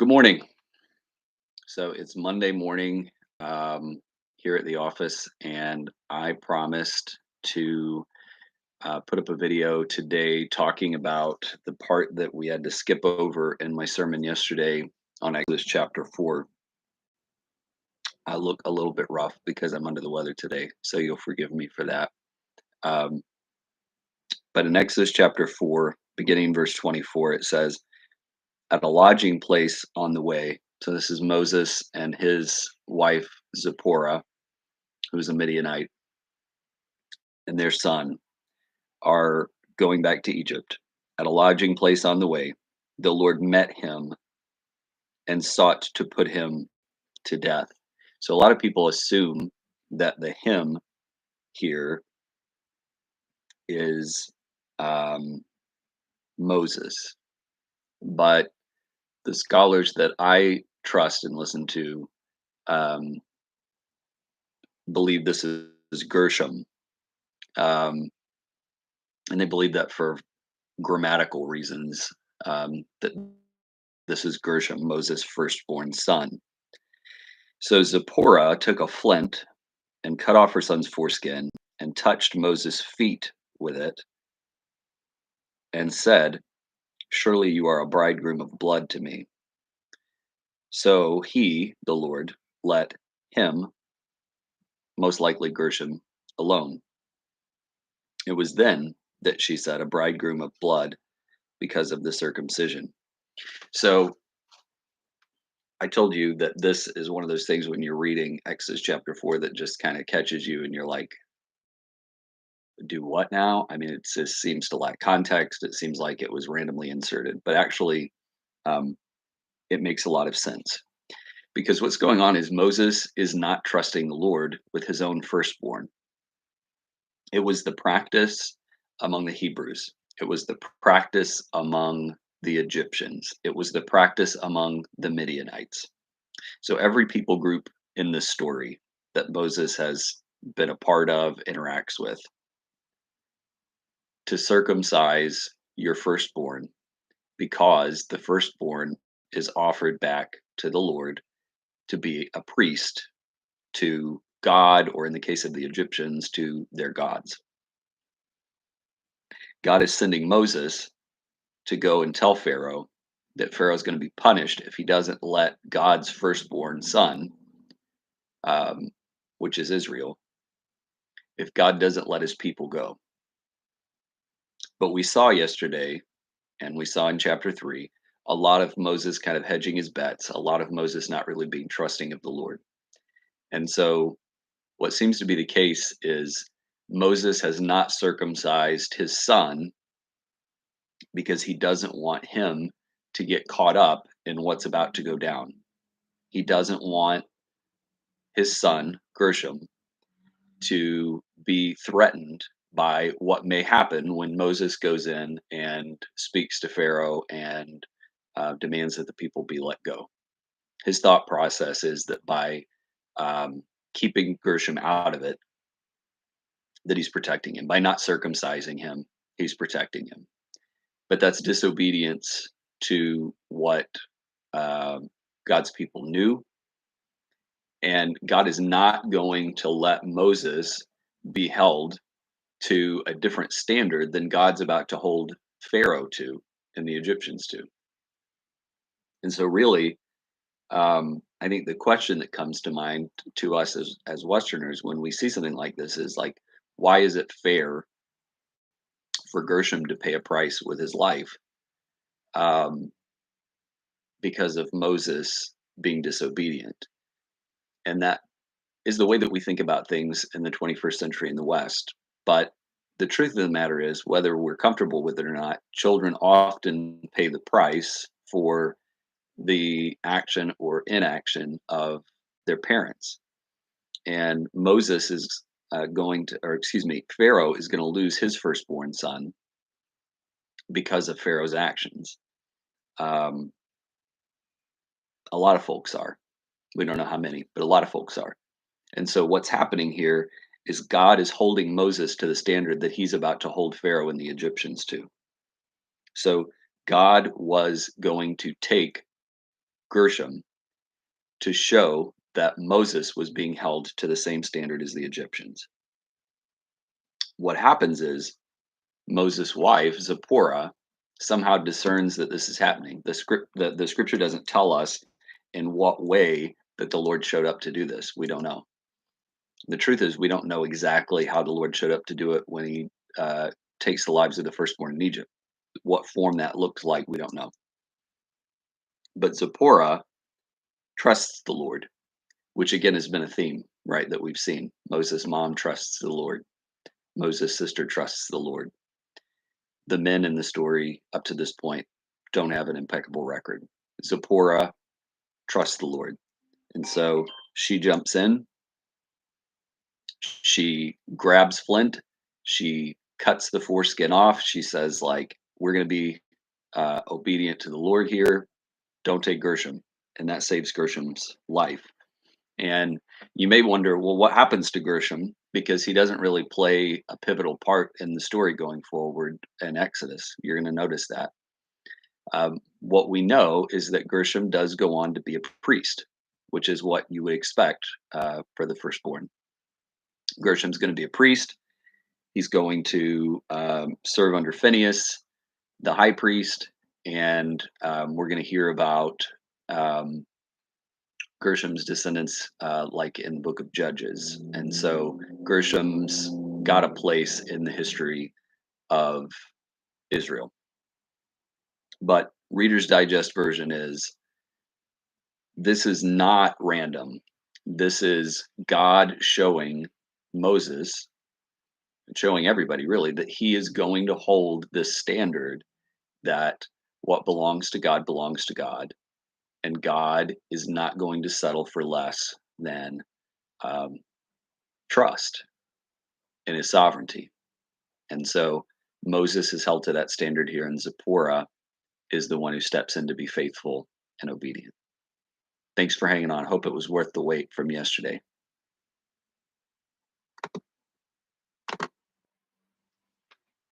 Good morning. So it's Monday morning here at the office, and I promised to put up a video today talking about the part that we had to skip over in my sermon yesterday on Exodus chapter 4. I look a little bit rough because I'm under the weather today, so you'll forgive me for that. Um, but in Exodus chapter 4, beginning verse 24, it says, at a lodging place on the way. So this is Moses and his wife Zipporah, who's a Midianite, and their son are going back to Egypt. At a lodging place on the way, the Lord met him and sought to put him to death. So a lot of people assume that the him here is um, Moses, but the scholars that I trust and listen to um, believe this is Gershom. Um, and they believe that for grammatical reasons, that this is Gershom, Moses' firstborn son. So Zipporah took a flint and cut off her son's foreskin and touched Moses' feet with it and said, surely you are a bridegroom of blood to me. So he, the Lord, let him, most likely Gershom, alone. It was then that she said, a bridegroom of blood, because of the circumcision. So I told you that this is one of those things when you're reading Exodus chapter 4 that just kind of catches you and you're like, do what now? I mean, it just seems to lack context. It seems like it was randomly inserted, but actually, um, it makes a lot of sense because what's going on is Moses is not trusting the Lord with his own firstborn. It was the practice among the Hebrews, it was the practice among the Egyptians, it was the practice among the Midianites. So every people group in this story that Moses has been a part of, interacts with, to circumcise your firstborn because the firstborn is offered back to the Lord to be a priest to God, or in the case of the Egyptians, to their gods. God is sending Moses to go and tell Pharaoh that Pharaoh is going to be punished if he doesn't let God's firstborn son, um, which is Israel, if God doesn't let his people go. But we saw yesterday, and we saw in chapter 3, a lot of Moses kind of hedging his bets, a lot of Moses not really being trusting of the Lord. And so, what seems to be the case is Moses has not circumcised his son because he doesn't want him to get caught up in what's about to go down. He doesn't want his son, Gershom, to be threatened by what may happen when Moses goes in and speaks to Pharaoh and demands that the people be let go. His thought process is that by keeping Gershom out of it, that he's protecting him. By not circumcising him, he's protecting him. But that's disobedience to what uh, God's people knew. And God is not going to let Moses be held to a different standard than God's about to hold Pharaoh to and the Egyptians to. And so, really, I think the question that comes to mind to us as Westerners when we see something like this is like, why is it fair for Gershom to pay a price with his life um, because of Moses being disobedient? And that is the way that we think about things in the 21st century in the West. But the truth of the matter is, whether we're comfortable with it or not, children often pay the price for the action or inaction of their parents. And Moses is Pharaoh is going to lose his firstborn son because of Pharaoh's actions. Um, a lot of folks are. We don't know how many, but a lot of folks are. And so what's happening here is God is holding Moses to the standard that he's about to hold Pharaoh and the Egyptians to. So God was going to take Gershom to show that Moses was being held to the same standard as the Egyptians. What happens is Moses' wife, Zipporah, somehow discerns that this is happening. The scripture doesn't tell us in what way that the Lord showed up to do this. We don't know. The truth is, we don't know exactly how the Lord showed up to do it when he takes the lives of the firstborn in Egypt. What form that looked like, we don't know. But Zipporah trusts the Lord, which again has been a theme, right, that we've seen. Moses' mom trusts the Lord. Moses' sister trusts the Lord. The men in the story up to this point don't have an impeccable record. Zipporah trusts the Lord. And so she jumps in, she grabs Flint, she cuts the foreskin off. She says, like, we're going to be obedient to the Lord here. Don't take Gershom. And that saves Gershom's life. And you may wonder, well, what happens to Gershom? Because he doesn't really play a pivotal part in the story going forward in Exodus. You're going to notice that. What we know is that Gershom does go on to be a priest, which is what you would expect for the firstborn. Gershom's going to be a priest. He's going to serve under Phinehas, the high priest, and we're going to hear about Gershom's descendants like in the book of Judges. And so Gershom's got a place in the history of Israel. But Reader's Digest version is, this is not random. This is God showing Moses, showing everybody really, that he is going to hold this standard that what belongs to God, and God is not going to settle for less than trust in his sovereignty. And so Moses is held to that standard here, and Zipporah is the one who steps in to be faithful and obedient. Thanks for hanging on. Hope it was worth the wait from yesterday.